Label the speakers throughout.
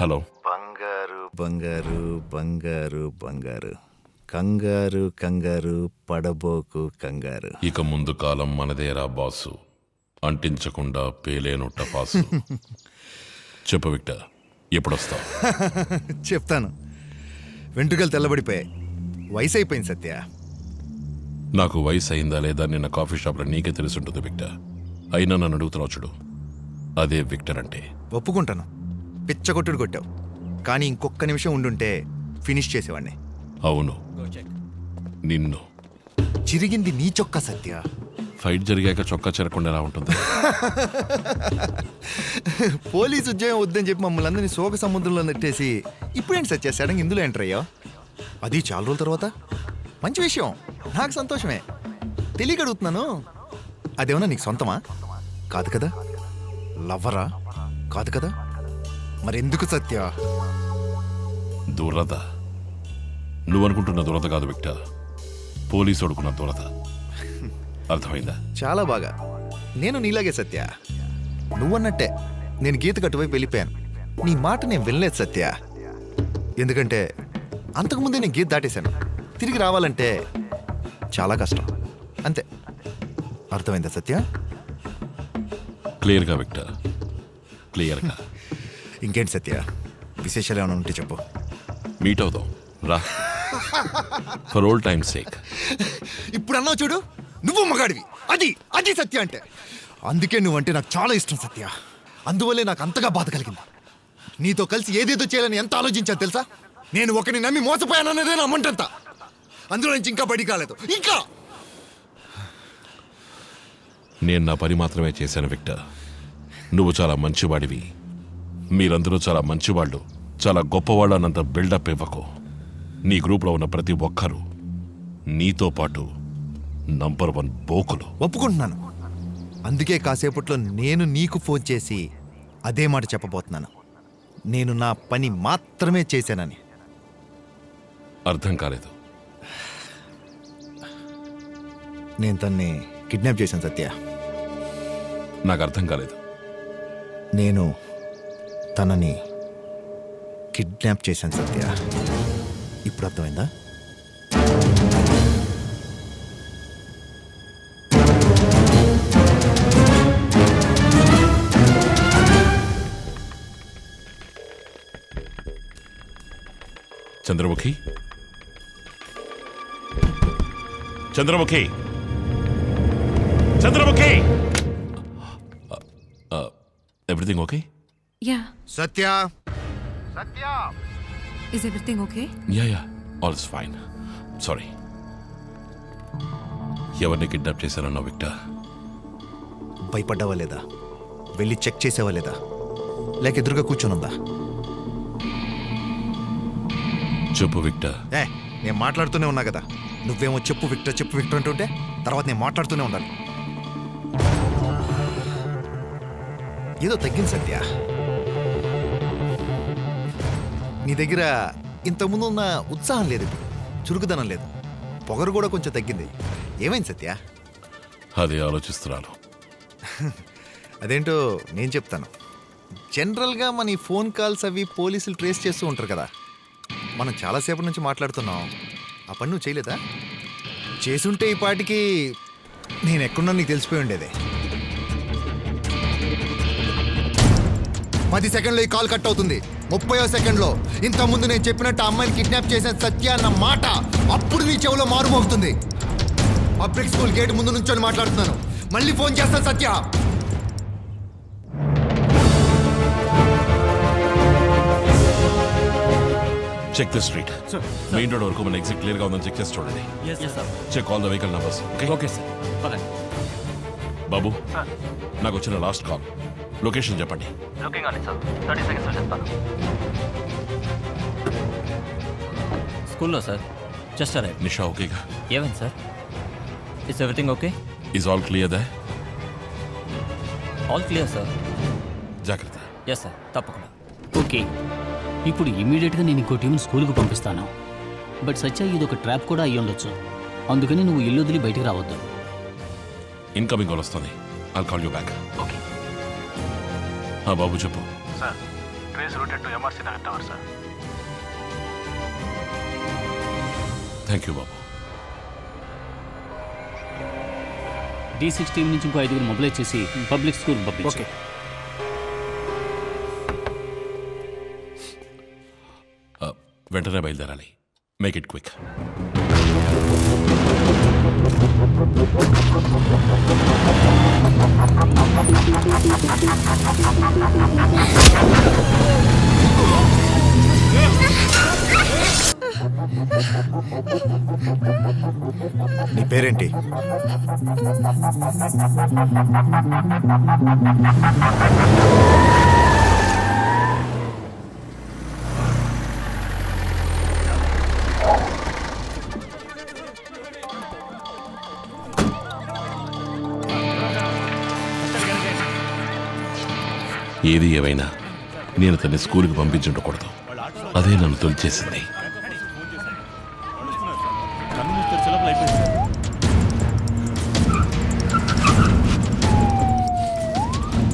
Speaker 1: Hello.
Speaker 2: బంగారు బంగారు బంగారు బంగారు కంగారు కంగారు పడబోకు కంగారు.
Speaker 1: ఇక ముందు కాలం మనదేరా బాసు, అంటించకుండా పేలేను టపాసు. చెప్పు విక్టర్, ఎప్పుడొస్తావు?
Speaker 2: చెప్తాను. వెంట్రుకలు తెల్లబడిపోయాయి, వయసు అయిపోయింది సత్య.
Speaker 1: నాకు వయసు అయిందా లేదా నిన్న కాఫీ షాప్లో నీకే తెలుసుంటుంది విక్టర్. అయినా నన్ను అడుగుతున్నావు చూడు, అదే విక్టర్ అంటే.
Speaker 2: ఒప్పుకుంటాను, పిచ్చగొట్టుడు కొట్టావు, కానీ ఇంకొక నిమిషం ఉండుంటే ఫినిష్ చేసేవాడిని.
Speaker 1: అవును, నిన్ను.
Speaker 2: చిరిగింది నీ చొక్కా సత్య.
Speaker 1: ఫైట్ జరిగాక చొక్కా చెరకుండా ఎలా ఉంటుంది?
Speaker 2: పోలీసు ఉద్యోగం వద్దని చెప్పి మమ్మల్ని అందరినీ శోక సముద్రంలో నెట్టేసి ఇప్పుడేంటి సత్య సడన్ ఇందులో ఎంటర్ అయ్యా? అది చాలా రోజుల తర్వాత. మంచి విషయం, నాకు సంతోషమే. తెలియక అడుగుతున్నాను, అదేమన్నా నీకు సొంతమా? కాదు కదా. లవ్వరా? కాదు కదా. మరెందుకు సత్య?
Speaker 1: దురద. నువ్వనుకుంటున్న దురద కాదు విక్టర్, పోలీసు అడుగున్న దురద. అర్థమైందా?
Speaker 2: చాలా బాగా. నేను నీలాగే సత్య. నువ్వన్నట్టే నేను గీత కట్టువైపు వెళ్ళిపోయాను. నీ మాట నేను వినలేదు సత్య. ఎందుకంటే అంతకుముందే నేను గీత దాటేశాను. తిరిగి రావాలంటే చాలా కష్టం, అంతే. అర్థమైందా సత్య?
Speaker 1: క్లియర్గా విక్టర్, క్లియర్గా.
Speaker 2: ఇంకేంటి సత్య, విశేషాలు ఏమైనా ఉంటే చెప్పు.
Speaker 1: మీట్ అవుదాం రా, ఫర్ ఓల్డ్ టైమ్ సేక్.
Speaker 2: ఇప్పుడు అన్నావు చూడు, నువ్వు మగాడివి. అది అది సత్య అంటే. అందుకే నువ్వంటే నాకు చాలా ఇష్టం సత్య. అందువల్లే నాకు అంతగా బాధ కలిగింది. నీతో కలిసి ఏదేదో చేయాలని ఎంత ఆలోచించాను తెలుసా? నేను ఒకరిని నమ్మి మోసపోయానన్నదే నా మంటంతా. అందులో నుంచి ఇంకా బయటికి రాలేదు. ఇంకా
Speaker 1: నేను నా పని మాత్రమే చేశాను విక్టర్. నువ్వు చాలా మంచివాడివి, మీరందరూ చాలా మంచివాళ్ళు, చాలా గొప్పవాళ్ళు అన్నంత బిల్డప్ ఇవ్వకు. నీ గ్రూప్లో ఉన్న ప్రతి ఒక్కరూ నీతో పాటు నంబర్ 1 బోకులు.
Speaker 2: ఒప్పుకుంటున్నాను. అందుకే కాసేపట్లో నేను నీకు ఫోన్ చేసి అదే మాట చెప్పబోతున్నాను. నేను నా పని మాత్రమే చేశానని.
Speaker 1: అర్థం కాలేదు.
Speaker 2: నేను తన్ని కిడ్నాప్ చేశాను సత్య.
Speaker 1: నాకు అర్థం కాలేదు.
Speaker 2: నేను తనని కిడ్నాప్ చేశాను సత్య. ఇప్పుడు అర్థమైందా?
Speaker 1: Chandramukhi, Chandramukhi, Chandramukhi. Everything okay?
Speaker 3: Yeah.
Speaker 2: Satya.
Speaker 3: Is everything okay?
Speaker 1: Yeah, all is fine. Sorry. ఎవరిని కిడ్నాప్ చేశారన్నావు విక్టర్?
Speaker 2: భయపడ్డావా లేదా? వెళ్ళి చెక్ చేసావా లేదా? లేక ఎదురుగా కూర్చొనుందా?
Speaker 1: చెప్పు విక్టర్.
Speaker 2: నేను మాట్లాడుతూనే ఉన్నా కదా. నువ్వేమో చెప్పు విక్టర్ చెప్పు విక్టర్ అంటుంటే తర్వాత నేను మాట్లాడుతూనే ఉండాలి. ఏదో తగ్గింది సత్య. నీ దగ్గర ఇంతకుముందు ఉన్న ఉత్సాహం లేదు, చురుకుదనం లేదు, పొగరు కూడా కొంచెం తగ్గింది. ఏమైంది సత్య?
Speaker 1: అదే ఆలోచిస్తున్నాను.
Speaker 2: అదేంటో నేను చెప్తాను. జనరల్గా మన ఈ ఫోన్ కాల్స్ అవి పోలీసులు ట్రేస్ చేస్తూ ఉంటారు కదా. మనం చాలాసేపటి నుంచి మాట్లాడుతున్నాం. ఆ పని నువ్వు చేయలేదా? చేసుంటే ఈ పాటికి నేను ఎక్కడున్నా నీకు తెలిసిపోయి ఉండేది. 10 సెకండ్లో ఈ కాల్ కట్ అవుతుంది. 30వ సెకండ్లో ఇంతకుముందు నేను చెప్పినట్టు ఆ అమ్మాయిని కిడ్నాప్ చేసిన సత్య అన్న మాట అప్పుడు నీ చెవులో మారుమోగుతుంది. పబ్లిక్ స్కూల్ గేట్ ముందు నుంచొని మాట్లాడుతున్నాను. మళ్ళీ ఫోన్ చేస్తాను Satya.
Speaker 1: Check the street. Main road వరకు మన ఎగ్జిట్ క్లియర్గా ఉందని చెక్ చేసి చూడండి. Check all the vehicle numbers.
Speaker 4: Okay sir.
Speaker 1: బాబు, నాకు వచ్చిన లాస్ట్ కాల్ లొకేషన్ చెప్పండి.
Speaker 4: స్కూల్లో సార్. Just arrive.
Speaker 1: నిషా ఓకేగా?
Speaker 4: ఏమైంది sir? Is everything okay?
Speaker 1: Is all clear దా?
Speaker 4: All clear sir.
Speaker 1: జాగ్రత్త.
Speaker 4: ఎస్ సార్, తప్పకుండా.
Speaker 5: ఓకే, ఇప్పుడు ఇమీడియట్గా నేను ఇంకో టీంని స్కూల్కి పంపిస్తాను. బట్ సత్య ఇది ఒక ట్రాప్ కూడా అయ్యి ఉండొచ్చు. అందుకని నువ్వు ఇల్లు వదిలి బయటికి రావద్దు.
Speaker 1: ఇన్కమింగ్ కాల్ వస్తుంది. I'll call you back.
Speaker 4: Okay
Speaker 1: బాబు చెప్పు.
Speaker 6: Sir, trace routed to MRC Nagar tower sir.
Speaker 1: Thank you బాబు.
Speaker 5: D16 నుంచి ఇంకో 5 మొబైల్ చేసి పబ్లిక్ స్కూల్ పంపించు.
Speaker 6: ఓకే.
Speaker 1: వెంటనే బయలుదేరాలి. Make it quick.
Speaker 2: నీ పేరేంటి?
Speaker 1: ఏది ఏవైనా నేను తన్ని స్కూల్కి పంపించుండకూడదు. అదే నన్ను తొలిచేసింది.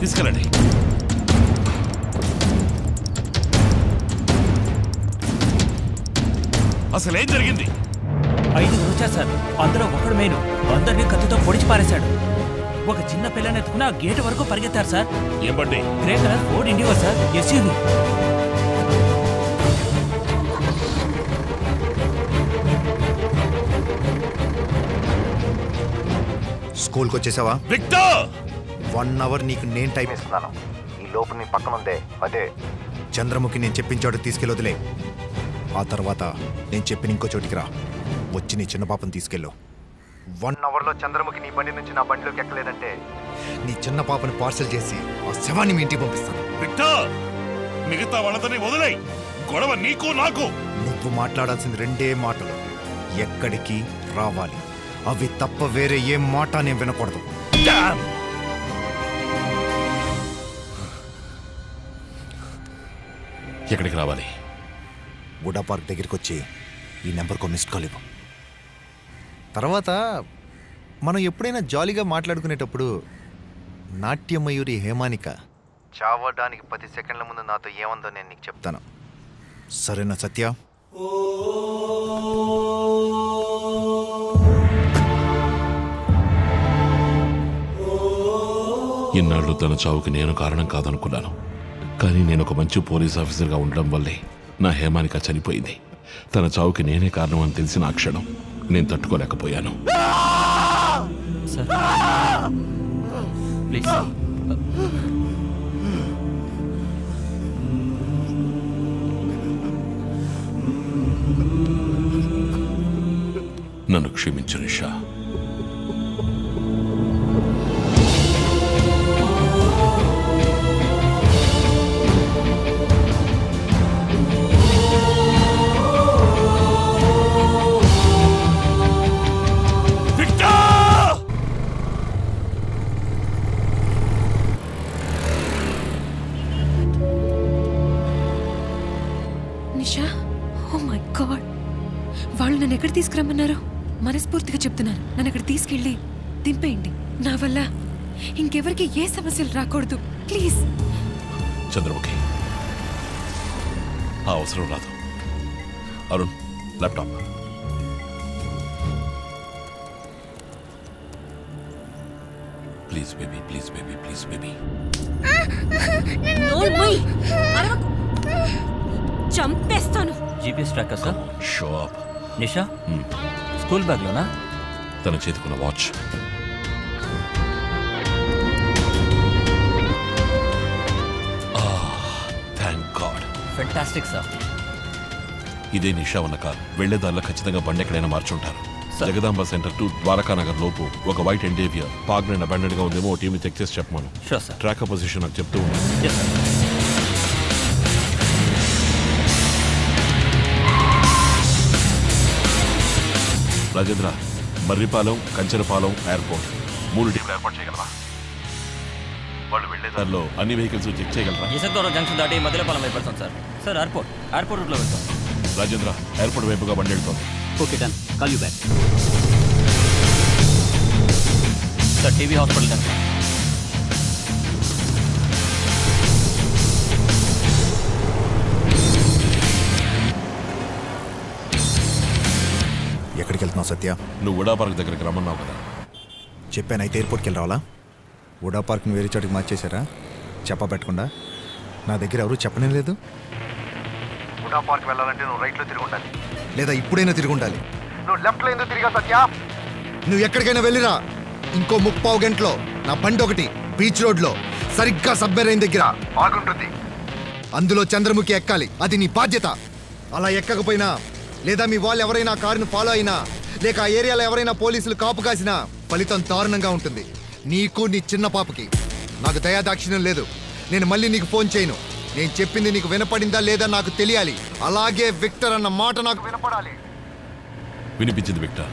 Speaker 1: తీసుకెళ్ళండి. అసలు ఏం జరిగింది?
Speaker 4: 5 వచ్చారు సార్. అందులో ఒకడు మెయిన్ అందరినీ కత్తితో పొడిచి పారేశాడు. ఒక చిన్న పిల్లని ఎత్తుకుని ఆ గేటు వరకు పరిగెత్తారు సార్.
Speaker 1: ఏం బండి?
Speaker 4: Grey colour Ford IndiGo sir, SUV.
Speaker 2: స్కూల్కి వచ్చేసావా?
Speaker 1: విక్టర్!
Speaker 2: 1 అవర్ నీకు నేను టైం ఇస్తున్నాను. ఈ లోపు నీ పక్కన ఉందే అదే చంద్రముఖి నేను చెప్పించాడు, తీసుకెళ్ళి వదిలే. ఆ తర్వాత నేను చెప్పిన ఇంకో చోటికి రా. వచ్చి నీ చిన్న పాపను తీసుకెళ్ళు. 1 అవర్లో చంద్రముఖి నీ బండి నుంచి నా బండిలోకి ఎక్కలేదంటే నీ చిన్న పాపని పార్సల్ చేసి ఆ శవాన్ని మీ ఇంటికి పంపిస్తాను.
Speaker 1: విక్టర్! మిగతా వాళ్ళని వదిలేయ్. గొడవ నీకు నాకు.
Speaker 2: నువ్వు మాట్లాడాల్సింది 2 మాటలు. ఎక్కడికి రావాలి, అవి తప్ప వేరే ఏ మాట నేను వినకూడదు.
Speaker 1: ఎక్కడికి రావాలి?
Speaker 2: బుడా పార్క్ దగ్గరికి వచ్చి ఈ నెంబర్కు మిస్డ్ కాల్ ఇవ్వు. తర్వాత మనం ఎప్పుడైనా జాలీగా మాట్లాడుకునేటప్పుడు నాట్యమయూరి హేమానిక చావడానికి 10 సెకండ్ల ముందు నాతో ఏమందో నేను నీకు చెప్తాను. సరేనా సత్య?
Speaker 1: ఇన్నాళ్ళు తన చావుకి నేను కారణం కాదనుకున్నాను. కానీ నేను ఒక మంచి పోలీస్ ఆఫీసర్గా ఉండడం వల్లే నా హేమానిక చనిపోయింది. తన చావుకి నేనే కారణం అని తెలిసిన ఆ క్షణం నేను తట్టుకోలేకపోయాను.
Speaker 4: Sir please.
Speaker 1: నన్ను క్షమించు నిషా.
Speaker 3: నిషా, ఓ మై గాడ్, వాళ్ళు నన్ను ఎక్కడ తీసుకురమ్మన్నారు? మనస్ఫూర్తిగా చెప్తున్నాను, నన్ను అక్కడ తీసుకెళ్ళి దింపేయండి. నా వల్ల ఇంకెవరికి ఏ సమస్యలు రాకూడదు, ప్లీజ్.
Speaker 1: చంద్రముఖి, ఆ అవసరం రాదు. Arun, laptop. Please baby, please baby, please baby.
Speaker 3: చంపేస్తాను.
Speaker 4: GPS tracker sir.
Speaker 1: Show up.
Speaker 4: Nisha school బ్యాగ్లోనా?
Speaker 1: తన చేతికున్న watch. Thank God.
Speaker 4: Fantastic sir.
Speaker 1: ఇదే నిషా ఉన్న కార్. వెళ్లేదారిలో ఖచ్చితంగా బండి ఎక్కడైనా మార్చుంటారు. జగదాంబ సెంటర్ టు ద్వారకానగర్ లోపు ఒక వైట్ ఎండేవియర్ పార్క్ నేను అబాండెడ్ గా ఉందేమో ఓ టీమ్ చెక్ చేసి చెప్పమను.
Speaker 4: Sure sir.
Speaker 1: ట్రాకర్ పొజిషన్ నాకు చెప్తూ ఉన్నాను.
Speaker 4: Yes sir.
Speaker 1: Rajendra, Marripalem, Kancharapalem airport 3 టీంలు ఏర్పాటు చేయగలరా? వాళ్ళు వెళ్లేదారిలో అన్ని వెహికల్స్ చెక్ చేయగలరా?
Speaker 4: యశోదూరం జంక్షన్ దాటి మధ్యలోపాలెం వైపు వెళ్తాం సార్. సార్ ఎయిర్పోర్ట్ రూట్లో వెళ్తాం.
Speaker 1: రాజేంద్ర, ఎయిర్పోర్ట్ వైపుగా బండి వెళ్తాం.
Speaker 5: Okay done. Call you back.
Speaker 4: Sir TV hospital junction.
Speaker 2: రమ్మన్నావు సత్య?
Speaker 1: నువ్వు ఉడా పార్క్ దగ్గరికి రమ్మన్నావు కదా.
Speaker 2: చెప్పానైతే ఎయిర్పోర్ట్కి వెళ్ళి రావాలా? ఉడా పార్క్ని వేరే చోటికి మార్చేశారా చెప్పబెట్టకుండా? నా దగ్గర ఎవరు చెప్పనే లేదు. ఉడా పార్క్ వెళ్ళాలంటే నువ్వు రైట్లో తిరిగి ఉండాలి, లేదా ఇప్పుడైనా తిరిగి ఉండాలి. నువ్వు లెఫ్ట్లో ఎందుకు తిరిగా సత్య? నువ్వు ఎక్కడికైనా వెళ్ళిరా, ఇంకో 30 గంటలో నా బండి ఒకటి బీచ్ రోడ్లో సరిగ్గా సబ్మెరైన్ దగ్గర ఆగుంటుంది. అందులో చంద్రముఖి ఎక్కాలి, అది నీ బాధ్యత. అలా ఎక్కకపోయినా, లేదా మీ వాళ్ళు ఎవరైనా కారును ఫాలో అయినా, లేక ఆ ఏరియాలో ఎవరైనా పోలీసులు కాపు కాసినా ఫలితం దారుణంగా ఉంటుంది. నీకు నీ చిన్న పాపకి. నాకు దయాదాక్షిణ్యం లేదు. నేను మళ్ళీ నీకు ఫోన్ చేయను. నేను చెప్పింది నీకు వినపడిందా లేదా నాకు తెలియాలి. అలాగే విక్టర్ అన్న మాట నాకు వినపడాలి.
Speaker 1: వినిపించింది విక్టర్.